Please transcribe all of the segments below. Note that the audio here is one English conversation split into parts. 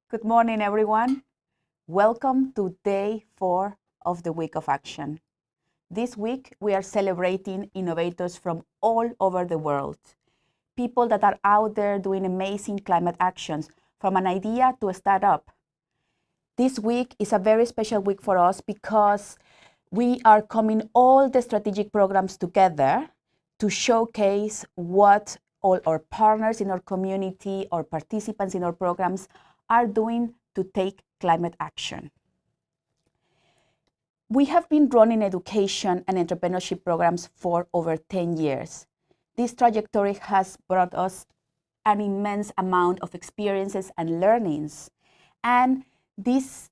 Good morning, everyone. Welcome to day 4 of the Week of Action. This week, we are celebrating innovators from all over the world. People that are out there doing amazing climate actions, from an idea to a startup. This week is a very special week for us because we are coming all the strategic programs together to showcase what all our partners in our community or participants in our programs are doing to take climate action. We have been running education and entrepreneurship programs for over 10 years. This trajectory has brought us an immense amount of experiences and learnings. And this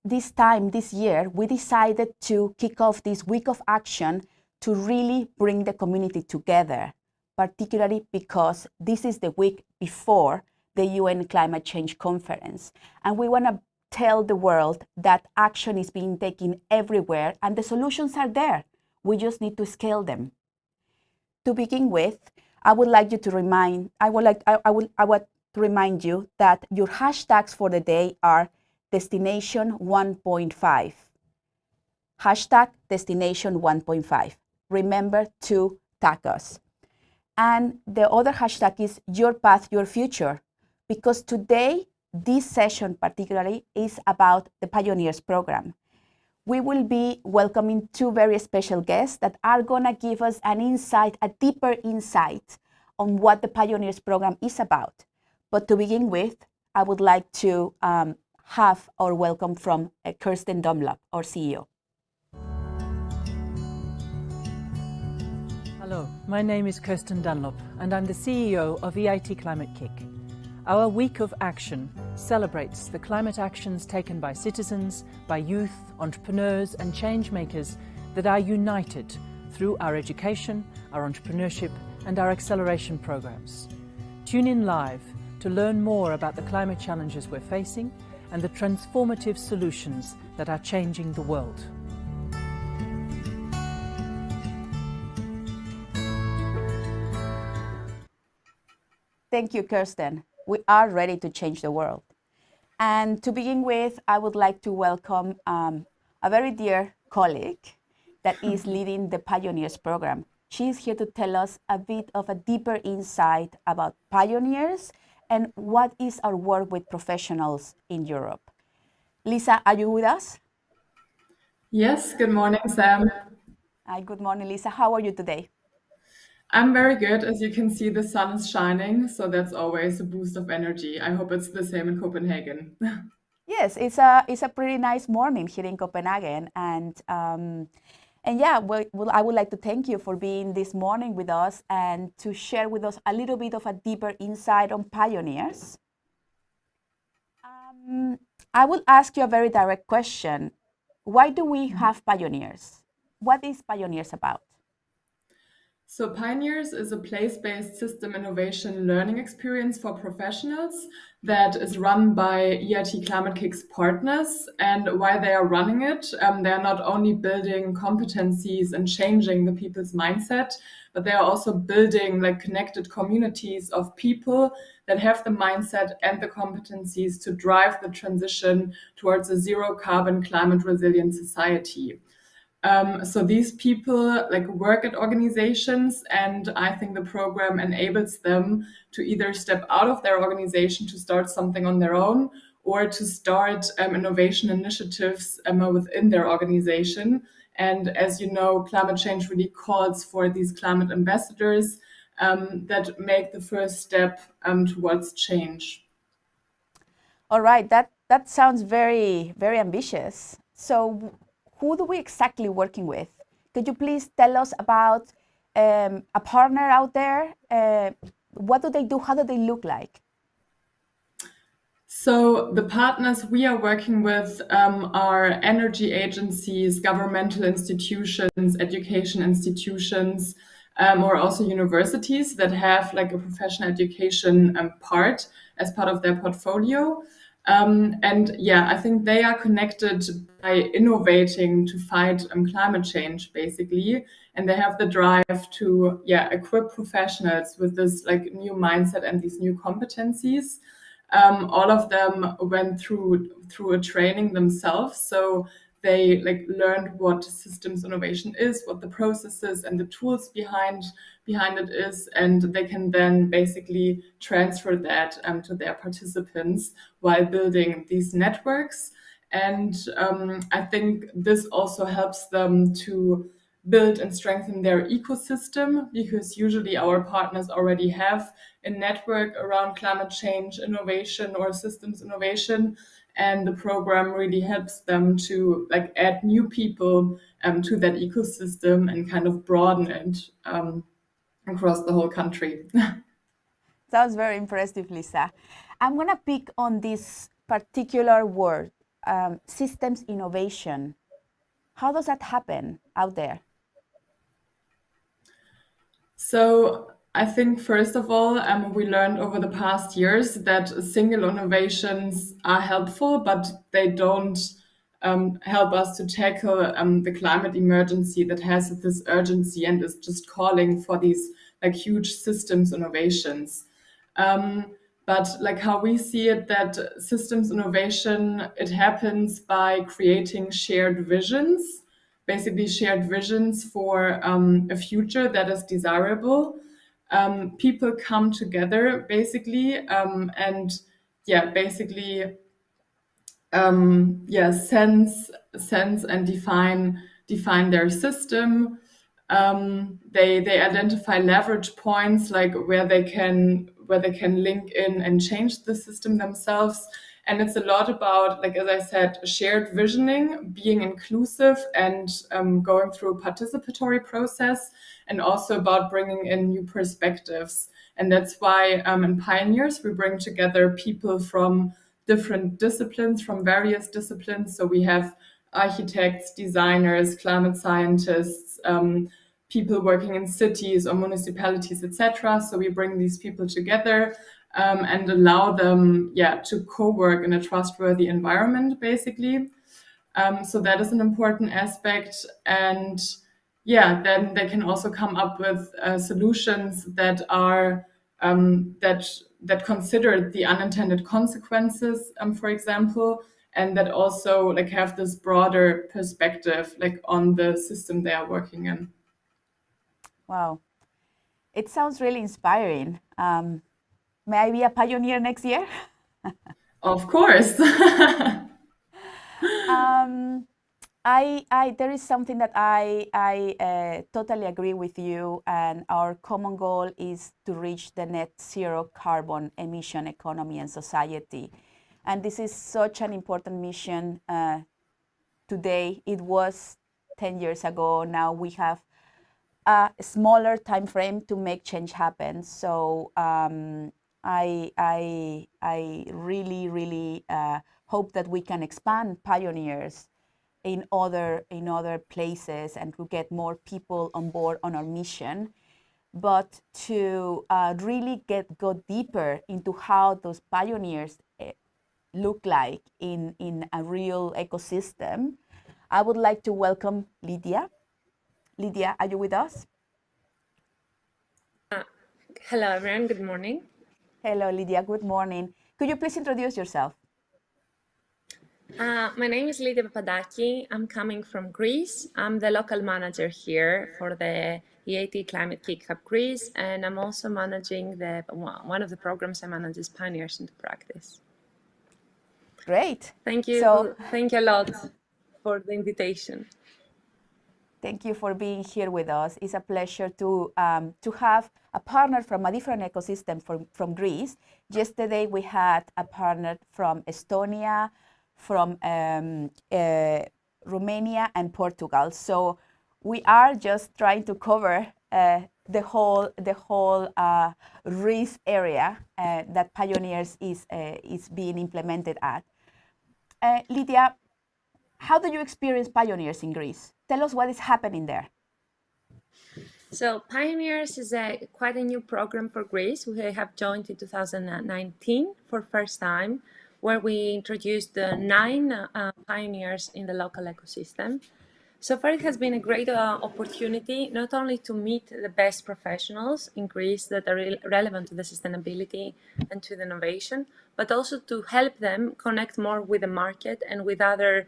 year, we decided to kick off this week of action to really bring the community together, particularly because this is the week before the UN Climate Change Conference. And we want to tell the world that action is being taken everywhere and the solutions are there. We just need to scale them. To begin with, I would like to remind you that your hashtags for the day are Destination 1.5. Hashtag Destination 1.5. Remember to tag us. And the other hashtag is Your Path, Your Future, because today, this session particularly is about the Pioneers program. We will be welcoming two very special guests that are gonna give us an insight, a deeper insight on what the Pioneers program is about. But to begin with, I would like to have our welcome from Kirsten Dunlop, our CEO. Hello, my name is Kirsten Dunlop and I'm the CEO of EIT Climate-KIC. Our Week of Action celebrates the climate actions taken by citizens, by youth, entrepreneurs and change makers that are united through our education, our entrepreneurship and our acceleration programs. Tune in live to learn more about the climate challenges we're facing and the transformative solutions that are changing the world. Thank you, Kirsten. We are ready to change the world. And to begin with, I would like to welcome a very dear colleague that is leading the Pioneers program. She's here to tell us a bit of a deeper insight about Pioneers and what is our work with professionals in Europe. Lisa, are you with us? Yes, good morning, Sam. Hi, good morning, Lisa. How are you today? I'm very good. As you can see, the sun is shining, so that's always a boost of energy. I hope it's the same in Copenhagen. Yes, it's a pretty nice morning here in Copenhagen, and yeah, I would like to thank you for being this morning with us and to share with us a little bit of a deeper insight on Pioneers. I will ask you a very direct question. Why do we have Pioneers? What is Pioneers about? So Pioneers is a place-based system innovation learning experience for professionals that is run by EIT Climate-KIC's partners. And while they are running it, they are not only building competencies and changing the people's mindset, but they are also building like connected communities of people that have the mindset and the competencies to drive the transition towards a zero carbon climate resilient society. So these people like work at organizations, and I think the program enables them to either step out of their organization to start something on their own, or to start innovation initiatives within their organization. And as you know, climate change really calls for these climate ambassadors that make the first step towards change. All right, that sounds very, very ambitious. So who do we exactly working with? Could you please tell us about a partner out there? What do they do? How do they look like? So the partners we are working with are energy agencies, governmental institutions, education institutions, or also universities that have like a professional education part as part of their portfolio. And yeah, I think they are connected by innovating to fight climate change, basically. And they have the drive to equip professionals with this like new mindset and these new competencies. all of them went through a training themselves. So they like learned what systems innovation is, what the processes and the tools behind it is, and they can then basically transfer that to their participants while building these networks. And I think this also helps them to build and strengthen their ecosystem, because usually our partners already have a network around climate change innovation or systems innovation, and the program really helps them to like add new people to that ecosystem and kind of broaden it across the whole country. Sounds very impressive, Lisa. I'm going to pick on this particular word, systems innovation. How does that happen out there? So I think first of all, we learned over the past years that single innovations are helpful, but they don't help us to tackle the climate emergency that has this urgency and is just calling for these like huge systems innovations. But like how we see it, that systems innovation, it happens by creating shared visions, basically shared visions for a future that is desirable. People come together basically, and yeah, basically sense and define their system. They identify leverage points, like where they can link in and change the system themselves. And it's a lot about, like as I said, shared visioning, being inclusive, and going through a participatory process, and also about bringing in new perspectives. And that's why in Pioneers we bring together people from different disciplines, from various disciplines. So we have architects, designers, climate scientists, people working in cities or municipalities, etc. So we bring these people together and allow them, to co-work in a trustworthy environment, basically. So that is an important aspect. And then they can also come up with solutions that are that consider the unintended consequences, for example, and that also like have this broader perspective like on the system they are working in. Wow, it sounds really inspiring. May I be a pioneer next year? Of course. There is something that I totally agree with you, and our common goal is to reach the net zero carbon emission economy and society. And this is such an important mission today. It was 10 years ago. Now we have a smaller time frame to make change happen. So I really hope that we can expand Pioneers in other places and to get more people on board on our mission, but to really go deeper into how those pioneers look like in a real ecosystem. I would like to welcome Lydia. Lydia, are you with us? Hello, everyone. Good morning. Hello, Lydia. Good morning. Could you please introduce yourself? My name is Lydia Papadaki. I'm coming from Greece. I'm the local manager here for the EIT Climate-KIC Hub Greece, and I'm also managing one of the programs I manage is Pioneers into Practice. Great. Thank you. Thank you a lot for the invitation. Thank you for being here with us. It's a pleasure to have a partner from a different ecosystem from Greece. Yesterday we had a partner from Estonia, from Romania and Portugal. So we are just trying to cover the whole risk area that Pioneers is being implemented at. Lydia, how do you experience Pioneers in Greece? Tell us what is happening there. So Pioneers is quite a new program for Greece. We have joined in 2019 for first time, where we introduced 9 pioneers in the local ecosystem. So far, it has been a great opportunity not only to meet the best professionals in Greece that are relevant to the sustainability and to the innovation, but also to help them connect more with the market and with other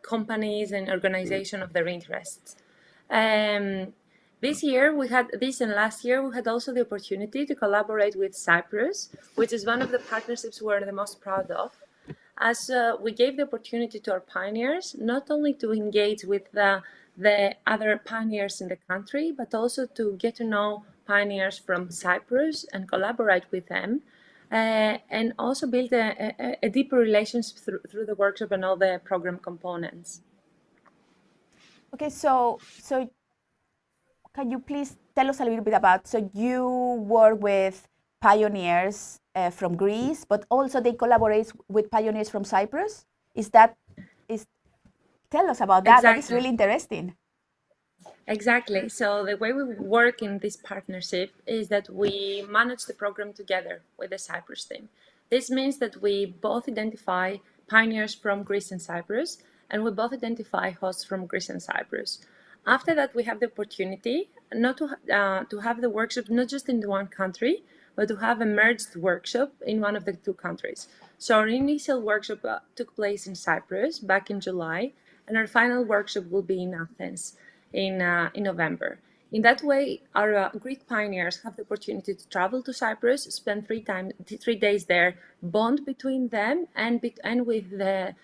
companies and organizations of their interests. This year, and last year, we had also the opportunity to collaborate with Cyprus, which is one of the partnerships we're the most proud of, as we gave the opportunity to our pioneers not only to engage with the other pioneers in the country, but also to get to know pioneers from Cyprus and collaborate with them, and also build a deeper relationship through the workshop and all the program components. Okay, so can you please tell us a little bit about, so you work with pioneers from Greece, but also they collaborate with pioneers from Cyprus? Tell us about that. Exactly. That is really interesting. Exactly. So the way we work in this partnership is that we manage the program together with the Cyprus team. This means that we both identify pioneers from Greece and Cyprus, and we both identify hosts from Greece and Cyprus. After that, we have the opportunity not to have the workshop not just in the one country, but to have a merged workshop in one of the two countries. So our initial workshop took place in Cyprus back in July, and our final workshop will be in Athens in November. In that way, our Greek pioneers have the opportunity to travel to Cyprus, spend 3 days there, bond between them and with the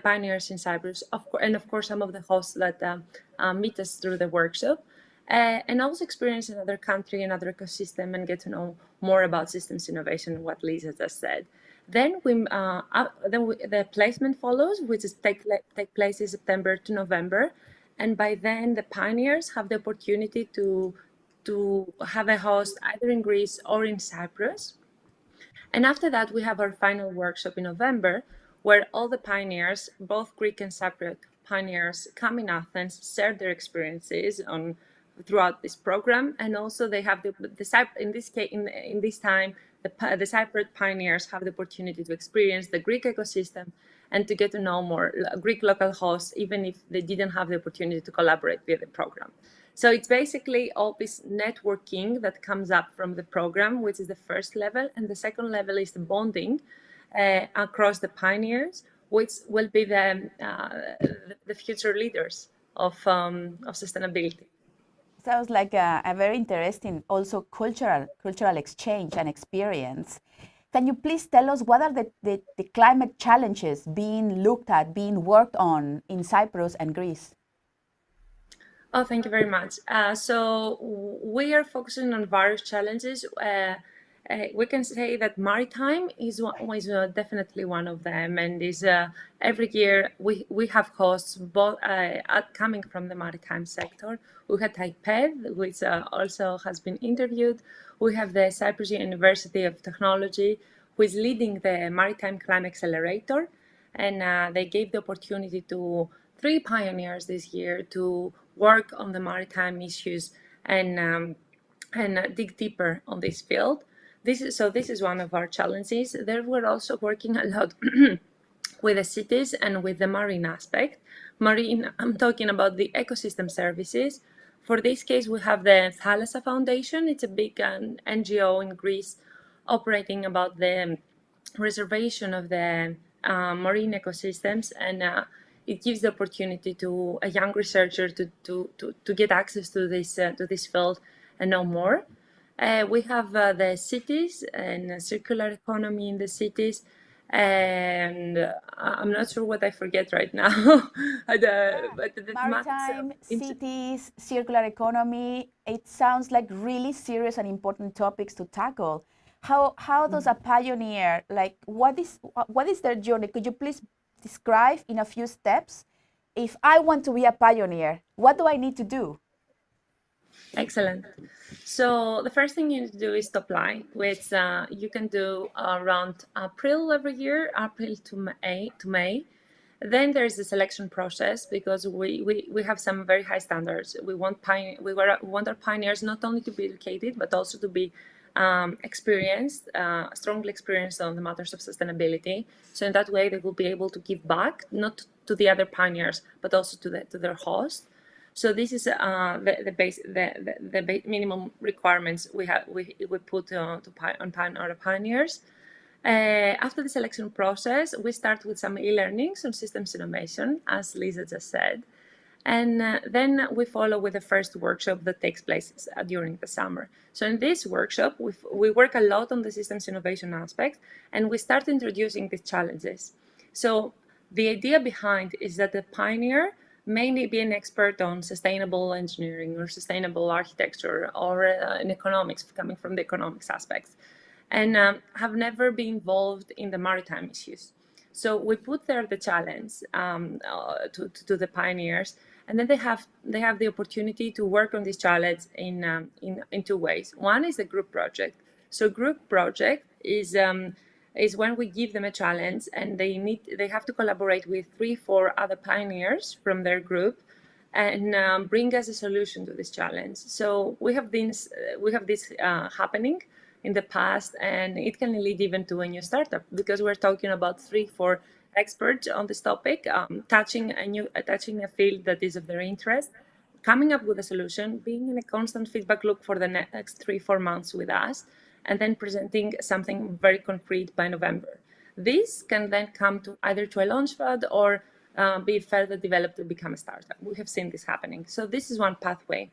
pioneers in Cyprus, and of course some of the hosts that meet us through the workshop, and also experience another country, another ecosystem, and get to know more about systems innovation, what Lisa just said. Then the placement follows, which is take place in September to November. And by then, the pioneers have the opportunity to have a host either in Greece or in Cyprus. And after that, we have our final workshop in November, where all the pioneers, both Greek and Cypriot pioneers, come in Athens, share their experiences throughout this program, and also they have in this time, the Cypriot pioneers have the opportunity to experience the Greek ecosystem and to get to know more Greek local hosts, even if they didn't have the opportunity to collaborate with the program. So it's basically all this networking that comes up from the program, which is the first level, and the second level is the bonding across the pioneers, which will be the future leaders of sustainability. Sounds like a very interesting, also cultural exchange and experience. Can you please tell us what are the climate challenges being looked at, being worked on in Cyprus and Greece? Oh, thank you very much. So we are focusing on various challenges. We can say that maritime is definitely one of them, and is every year we have hosts both coming from the maritime sector. We had TAIPED, which also has been interviewed. We have the Cyprus University of Technology, who is leading the Maritime Climate Accelerator, and they gave the opportunity to 3 pioneers this year to work on the maritime issues and dig deeper on this field. This is one of our challenges. There we're also working a lot with the cities and with the marine aspect. Marine, I'm talking about the ecosystem services. For this case, we have the Thalassa Foundation. It's a big NGO in Greece operating about the reservation of the marine ecosystems, and it gives the opportunity to a young researcher to get access to this field and know more. We have the cities and circular economy in the cities, and I'm not sure what I forget right now. But maritime, cities, circular economy, it sounds like really serious and important topics to tackle. How does a pioneer, like, what is their journey? Could you please describe in a few steps? If I want to be a pioneer, what do I need to do? Excellent. So the first thing you need to do is to apply, which you can do around April every year, April to May. Then there's the selection process, because we have some very high standards. We want our pioneers not only to be educated, but also to be experienced, strongly experienced on the matters of sustainability. So in that way, they will be able to give back, not to the other pioneers, but also to their host. So this is the minimum requirements we put on our pioneers. After the selection process, we start with some e-learnings on systems innovation, as Lisa just said. And then we follow with the first workshop that takes place during the summer. So in this workshop, we work a lot on the systems innovation aspect, and we start introducing these challenges. So the idea behind is that the pioneer may be an expert on sustainable engineering or sustainable architecture or in economics, coming from the economics aspects, and have never been involved in the maritime issues. So we put there the challenge to the pioneers, and then they have the opportunity to work on this challenge in 2 ways. One is the group project. So group project is when we give them a challenge, and they have to collaborate with 3-4 other pioneers from their group and bring us a solution to this challenge. So we have this happening in the past, and it can lead even to a new startup, because we're talking about 3-4 experts on this topic, touching a field that is of their interest, coming up with a solution, being in a constant feedback loop for the next 3-4 months with us, and then presenting something very concrete by November. This can then come to either to a launchpad or be further developed to become a startup. We have seen this happening. So this is one pathway.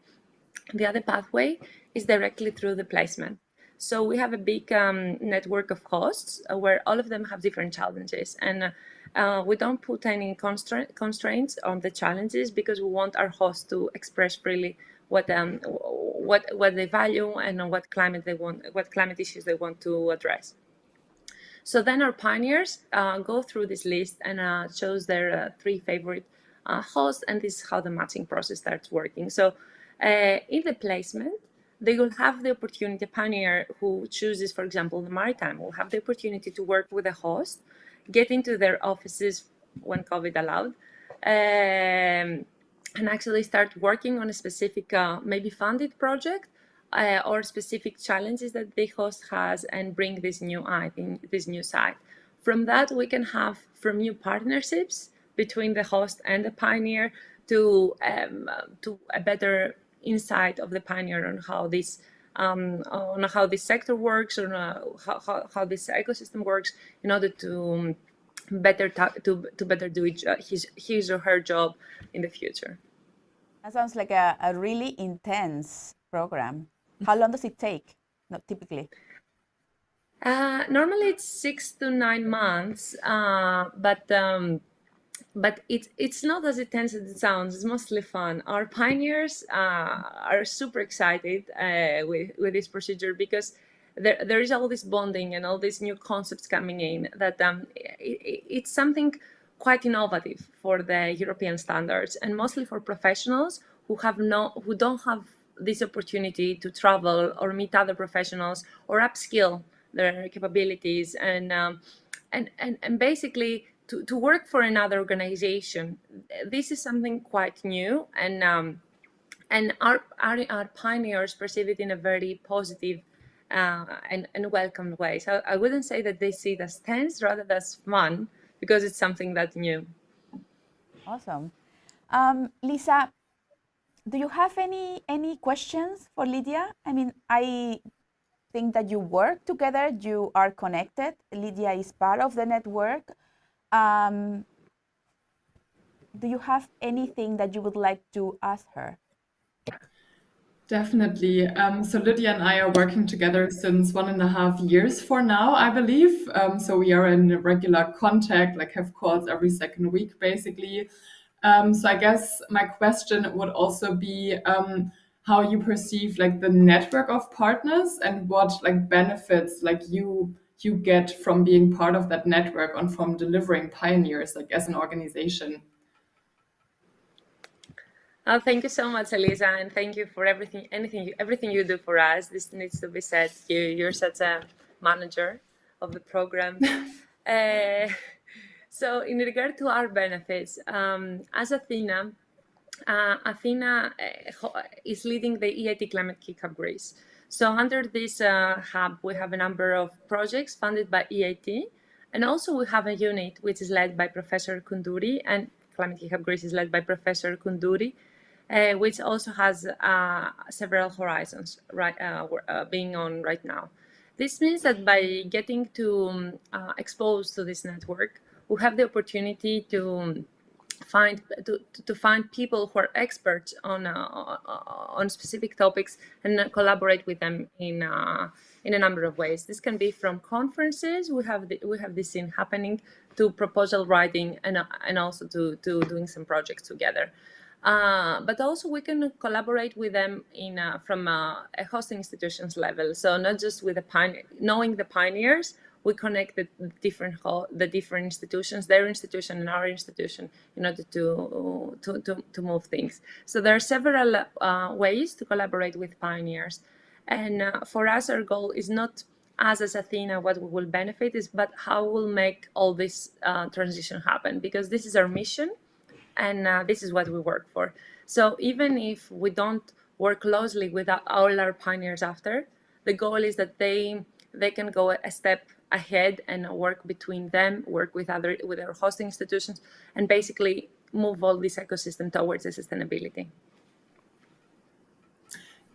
The other pathway is directly through the placement. So we have a big network of hosts where all of them have different challenges, and we don't put any constraints on the challenges, because we want our hosts to express freely what they value and what climate issues they want to address. So then our pioneers go through this list and choose their 3 favorite hosts, and this is how the matching process starts working. So in the placement, they will have the opportunity, a pioneer who chooses, for example, the maritime, will have the opportunity to work with a host, get into their offices when COVID allowed, and actually start working on a specific, maybe funded project or specific challenges that the host has, and bring this new site. From that, we can have from new partnerships between the host and the pioneer to a better insight of the pioneer on how this sector works, or how this ecosystem works, in order to better do his or her job in the future. That sounds like a really intense program. How long does it take? Not typically. Normally it's 6 to 9 months, but it's not as intense as it sounds. It's mostly fun. Our pioneers are super excited with this procedure, because there is all this bonding and all these new concepts coming in, that it's something quite innovative for the European standards, and mostly for professionals who don't have this opportunity to travel or meet other professionals or upskill their capabilities, and basically to work for another organization. This is something quite new, and our pioneers perceive it in a very positive and welcomed way. So I wouldn't say that they see it as tense, rather as fun, because it's something that's new. Awesome. Lisa, do you have any questions for Lydia? I mean, I think that you work together, you are connected. Lydia is part of the network. Do you have anything that you would like to ask her? Definitely. So Lydia and I are working together since 1.5 years for now, I believe. So we are in regular contact, like have calls every second week, basically. So I guess my question would also be how you perceive like the network of partners, and what like benefits like you get from being part of that network and from delivering pioneers like as an organization. Oh, thank you so much, Elisa, and thank you for everything you do for us. This needs to be said. You're such a manager of the program. So in regard to our benefits, as Athena is leading the EIT Climate-KIC Hub Greece. So under this hub, we have a number of projects funded by EIT, and also we have a unit which is led by Professor Kunduri and Climate-KIC Hub Greece is led by Professor Kunduri, which also has several horizons being on right now. This means that by getting to exposed to this network, we have the opportunity to find people who are experts on specific topics and collaborate with them in a number of ways. This can be from conferences. We have this scene happening, to proposal writing, and also to doing some projects together. But also we can collaborate with them from a hosting institutions level. So not just with knowing the pioneers, we connect the different institutions, their institution and our institution, in order to move things. So there are several ways to collaborate with pioneers. And for us, our goal is not us as Athena what we will benefit, but how we'll make all this transition happen, because this is our mission. And this is what we work for. So even if we don't work closely with all our pioneers after, the goal is that they can go a step ahead and work between them, work with our hosting institutions, and basically move all this ecosystem towards the sustainability.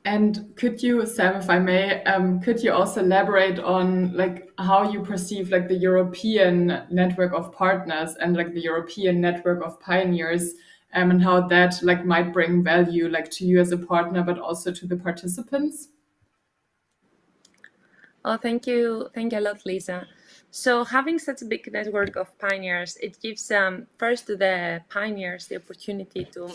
And could you, Sam, if I may, could you also elaborate on how you perceive the European network of partners and the European network of pioneers, and how that might bring value to you as a partner, but also to the participants? Oh, thank you a lot, Lisa. So having such a big network of pioneers, it gives first to the pioneers the opportunity to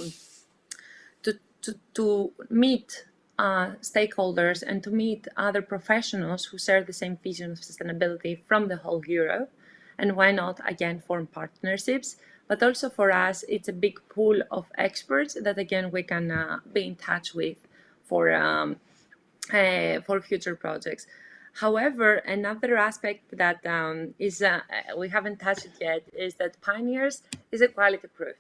meet stakeholders and to meet other professionals who share the same vision of sustainability from the whole Europe. And why not, again, form partnerships? But also for us, it's a big pool of experts that, again, we can be in touch with for future projects. However, another aspect that we haven't touched it yet is that pioneers is a quality proof.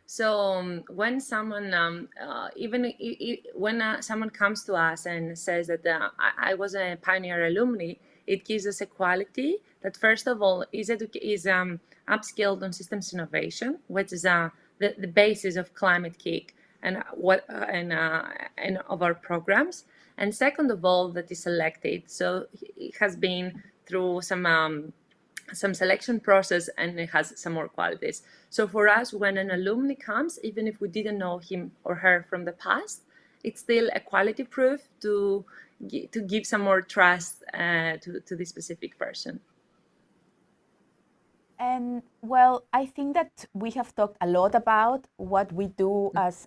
So when someone, someone comes to us and says that I was a pioneer alumni, it gives us a quality that, first of all, is upskilled on systems innovation, which is the basis of Climate-KIC and of our programs. And second of all, that is selected. So it has been through some selection process, and it has some more qualities. So for us, when an alumni comes, even if we didn't know him or her from the past, it's still a quality proof to give some more trust to this specific person. And well, I think that we have talked a lot about what we do as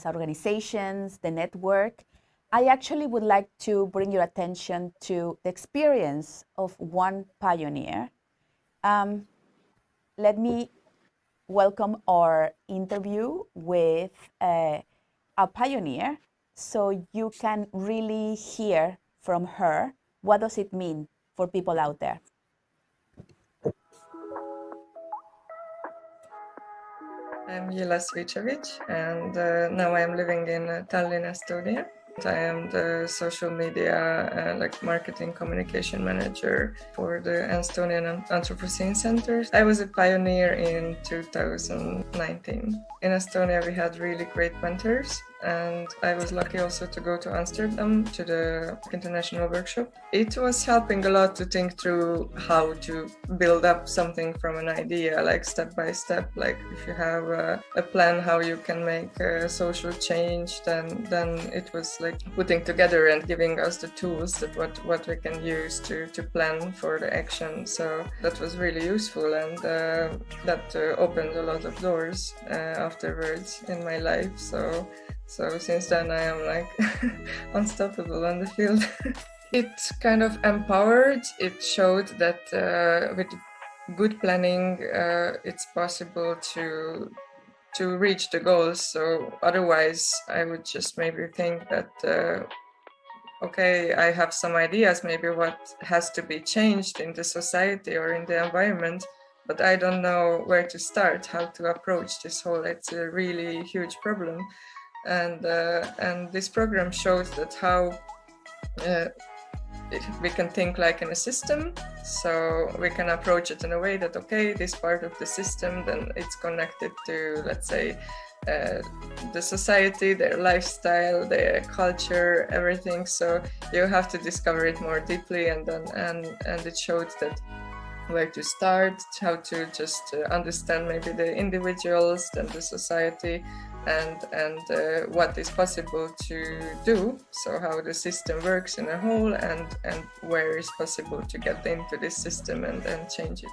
organizations, the network. I actually would like to bring your attention to the experience of one pioneer. Let me welcome our interview with a pioneer, so you can really hear from her what does it mean for people out there. I'm Jila Svicevic, and now I am living in Tallinn, Estonia. I am the social media marketing communication manager for the Estonian Anthropocene Center. I was a pioneer in 2019. In Estonia, we had really great mentors, and I was lucky also to go to Amsterdam to the international workshop. It was helping a lot to think through how to build up something from an idea, step by step. If you have a plan how you can make a social change, then it was putting together and giving us the tools that what we can use to plan for the action. So that was really useful, and that opened a lot of doors afterwards in my life. So since then I am unstoppable on the field. It kind of empowered. It showed that with good planning, it's possible to reach the goals. So otherwise, I would just maybe think that, okay, I have some ideas, maybe what has to be changed in the society or in the environment, but I don't know where to start, how to approach this whole. It's a really huge problem, and this program shows that how we can think like in a system, so we can approach it in a way that, okay, this part of the system, then it's connected to, let's say, the society, their lifestyle, their culture, everything. So you have to discover it more deeply, and it showed that where to start, how to just understand maybe the individuals, then the society, and what is possible to do. So how the system works in a whole, and where is possible to get into this system and change it.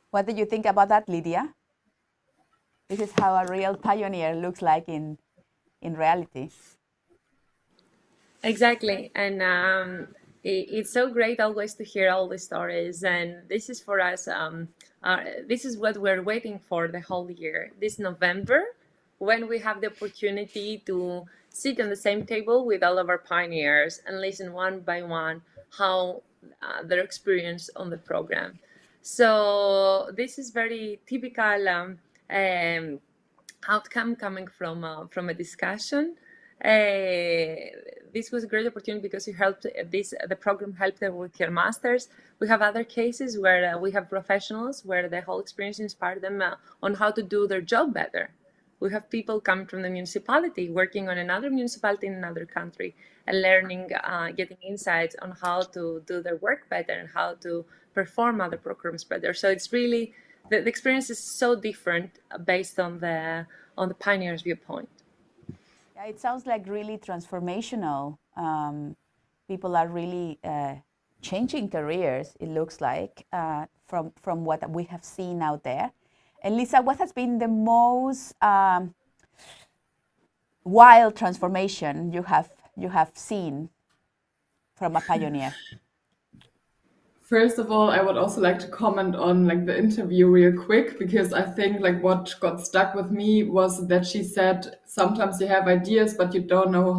What do you think about that, Lydia? This is how a real pioneer looks like in reality. Exactly, and it's so great always to hear all the stories, and this is for us. This is what we're waiting for the whole year. This November, when we have the opportunity to sit on the same table with all of our pioneers and listen one by one how their experience on the program. So this is very typical outcome coming from a discussion. This was a great opportunity because it helped the program helped them with their masters. We have other cases where we have professionals where the whole experience inspired them on how to do their job better. We have people coming from the municipality, working on another municipality in another country, and learning, getting insights on how to do their work better and how to perform other programs better. So it's really, the experience is so different based on the pioneer's viewpoint. Yeah, it sounds like really transformational. People are really changing careers, it looks like, from what we have seen out there. And Lisa, what has been the most wild transformation you have seen from a pioneer? First of all, I would also like to comment on like the interview real quick, because I think like what got stuck with me was that she said sometimes you have ideas but you don't know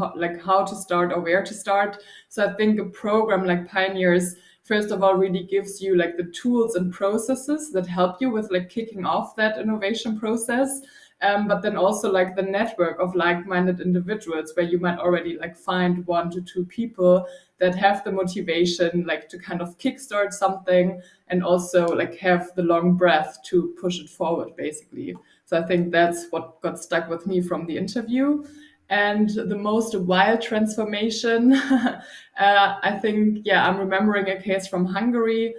how to start or where to start. So I think a program like Pioneers, first of all, really gives you like the tools and processes that help you with like kicking off that innovation process. But then also like the network of like-minded individuals where you might already like find 1 to 2 people that have the motivation like to kind of kickstart something, and also like have the long breath to push it forward, basically. So I think that's what got stuck with me from the interview. And the most wild transformation, I think, I'm remembering a case from Hungary,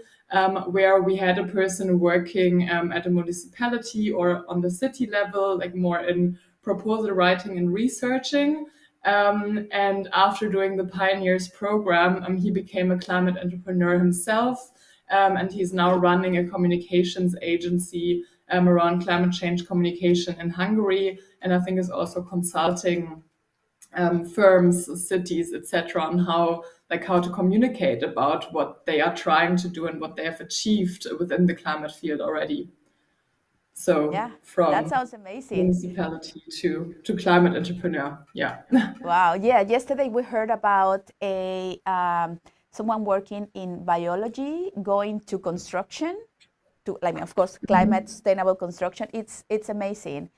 where we had a person working at a municipality or on the city level, like more in proposal writing and researching. And after doing the Pioneers program, he became a climate entrepreneur himself. And he's now running a communications agency around climate change communication in Hungary. And I think is also consulting firms, cities, etc., on how to communicate about what they are trying to do and what they have achieved within the climate field already. So Yeah, from that sounds amazing. municipality to climate entrepreneur. Yeah. Wow. Yeah. Yesterday we heard about someone working in biology going to construction, of course, climate sustainable construction. It's amazing.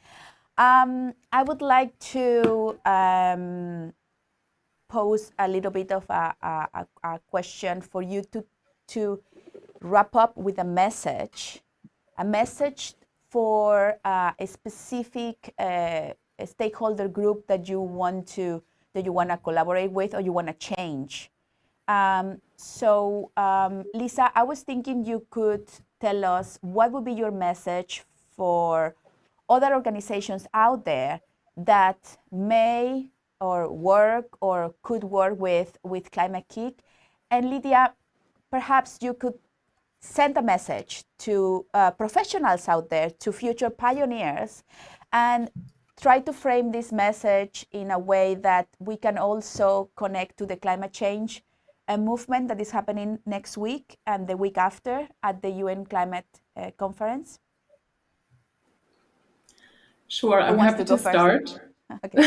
I would like to pose a little bit of a question for you to wrap up with a message for a specific stakeholder group that you want to collaborate with or you want to change. Lisa, I was thinking you could tell us what would be your message for other organizations out there that may or work or could work with Climate-KIC. And Lydia, perhaps you could send a message to professionals out there, to future pioneers, and try to frame this message in a way that we can also connect to the climate change movement that is happening next week and the week after at the UN Climate Conference. Sure, I'm happy to start. Okay.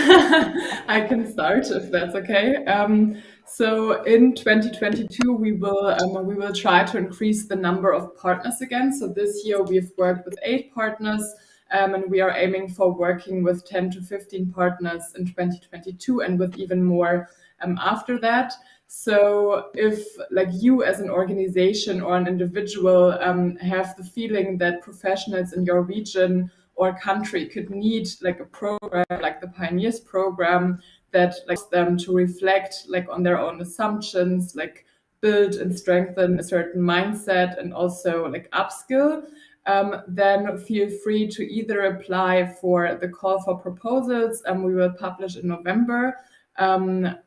I can start if that's okay. So in 2022, we will try to increase the number of partners again. So this year we've worked with 8 partners, And we are aiming for working with 10 to 15 partners in 2022 and with even more after that. So if like you as an organization or an individual have the feeling that professionals in your region or country could need like a program like the Pioneers program that allows them to reflect like on their own assumptions, like build and strengthen a certain mindset and also like upskill, then feel free to either apply for the call for proposals we will publish in November,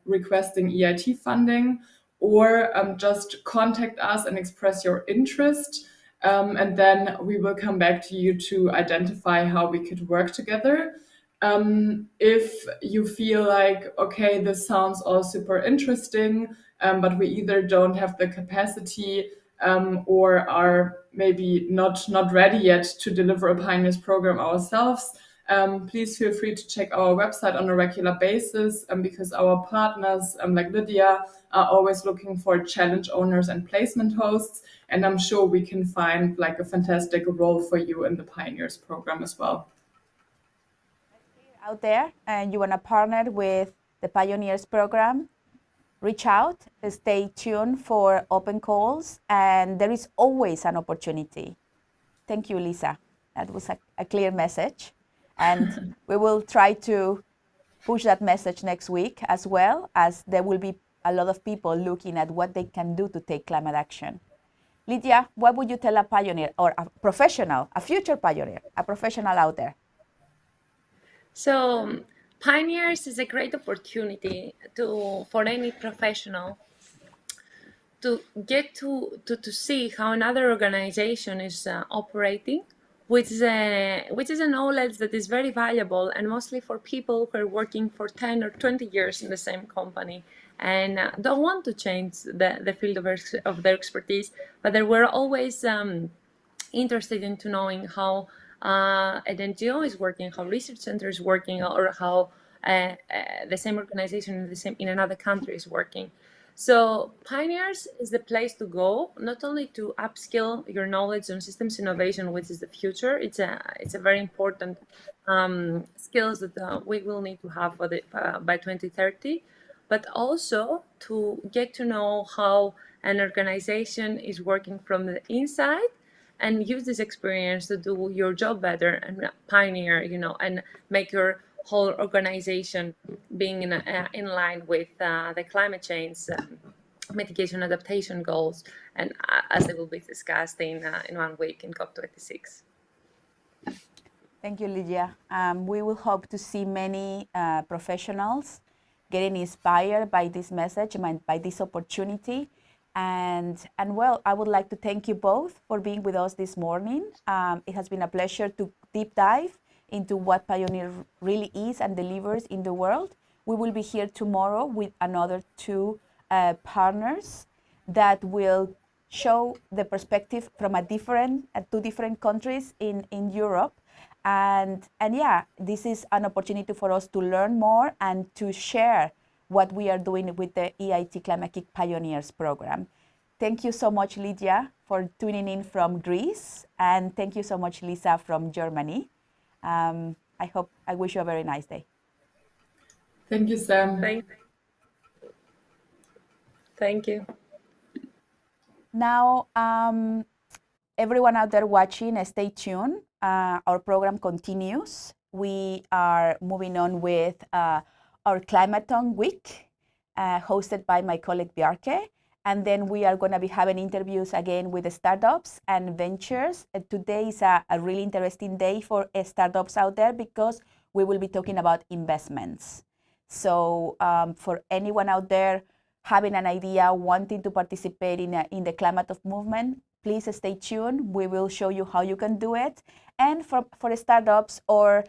requesting EIT funding, or just contact us and express your interest. And then we will come back to you to identify how we could work together. If you feel like, okay, this sounds all super interesting, but we either don't have the capacity or are maybe not ready yet to deliver a Pioneers program ourselves, please feel free to check our website on a regular basis, because our partners like Lydia are always looking for challenge owners and placement hosts, and I'm sure we can find like a fantastic role for you in the Pioneers program as well. Out there and you want to partner with the Pioneers program, reach out, stay tuned for open calls, and there is always an opportunity. Thank you, Lisa. That was a clear message. And we will try to push that message next week, as well as there will be a lot of people looking at what they can do to take climate action. Lydia, what would you tell a pioneer or a professional, a future pioneer, a professional out there? So Pioneers is a great opportunity for any professional to get to see how another organization is operating, which is a knowledge that is very valuable, and mostly for people who are working for 10 or 20 years in the same company and don't want to change the field of their expertise, but they were always interested into knowing how an NGO is working, how research center is working, or how the same organization in another country is working. So Pioneers is the place to go, not only to upskill your knowledge on systems innovation, which is the future. It's a very important skills that we will need to have by 2030, but also to get to know how an organization is working from the inside and use this experience to do your job better and pioneer, and make your whole organization being in line with the climate change mitigation adaptation goals, and as they will be discussed in 1 week in COP26. Thank you, Lydia. We will hope to see many professionals getting inspired by this message, by this opportunity. And well, I would like to thank you both for being with us this morning. It has been a pleasure to deep dive into what Pioneer really is and delivers in the world. We will be here tomorrow with another two partners that will show the perspective from two different countries in Europe. And yeah, this is an opportunity for us to learn more and to share what we are doing with the EIT Climate-KIC Pioneers program. Thank you so much, Lydia, for tuning in from Greece. And thank you so much, Lisa, from Germany. I wish you a very nice day. Thank you, Sam. Thank you. Now, everyone out there watching, stay tuned. Our program continues. We are moving on with our Climathon Week, hosted by my colleague Bjarke. And then we are going to be having interviews again with the startups and ventures. Today is a really interesting day for startups out there because we will be talking about investments. So for anyone out there having an idea, wanting to participate in the climate of movement, please stay tuned. We will show you how you can do it. And for startups or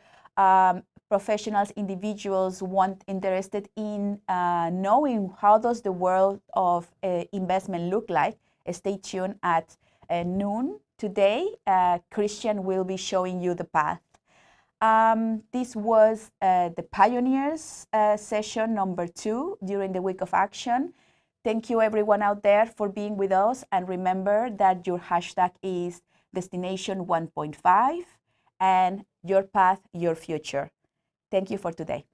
professionals, individuals interested in knowing how does the world of investment look like, stay tuned at noon today. Christian will be showing you the path. This was the Pioneers session number 2 during the Week of Action. Thank you everyone out there for being with us, and remember that your hashtag is Destination 1.5. and your path, your future. Thank you for today.